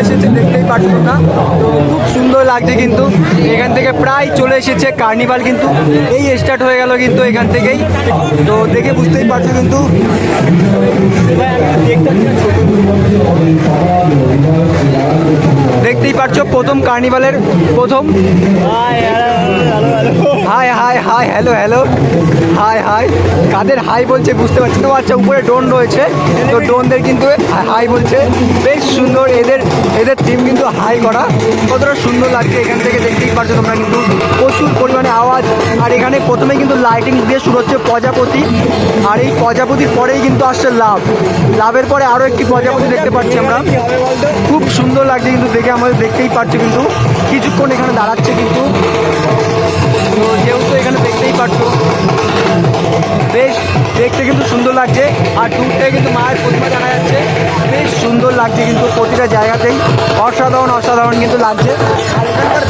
এসেছে, দেখতেই পাচ্ছ না। তো খুব সুন্দর লাগছে কিন্তু এখান থেকে প্রায় চলে এসেছে কার্নিভাল, কিন্তু এই স্টার্ট হয়ে গেল কিন্তু এখান থেকেই। তো দেখে বুঝতেই পারছো কিন্তু দেখতেই পাচ্ছো প্রথম কার্নিভালের প্রথম। Hi hi hi hello hello hi hi, কাদের হাই বলছে বুঝতে পারছি না। আচ্ছা, উপরে ড্রোন রয়েছে, তো ড্রোনদের কিন্তু হাই বলছে। বেশ সুন্দর এদের এদের থিম কিন্তু হাই করা, কতটা সুন্দর লাগছে এখান থেকে দেখতেই পাচ্ছ তোমরা। কিন্তু প্রচুর পরিমাণে আওয়াজ। আর এখানে প্রথমে কিন্তু লাইটিং দিয়ে শুরু হচ্ছে প্রজাপতি, আর এই প্রজাপতির পরেই কিন্তু আসছে লাভ, লাভের পরে আরও একটি প্রজাপতি দেখতে পাচ্ছি আমরা। খুব সুন্দর লাগছে কিন্তু দেখে, আমাদের দেখতেই পাচ্ছ কিন্তু কিছুক্ষণ এখানে দাঁড়াচ্ছে কিন্তু। তো যেহেতু এখানে দেখতেই পাচ্ছ বেশ দেখতে কিন্তু সুন্দর লাগছে। আর দূর থেকে কিন্তু মায়ের প্রতিমা দেখা যাচ্ছে, বেশ সুন্দর লাগছে কিন্তু প্রতিটা জায়গাতেই অসাধারণ অসাধারণ কিন্তু লাগছে। আর এখানকার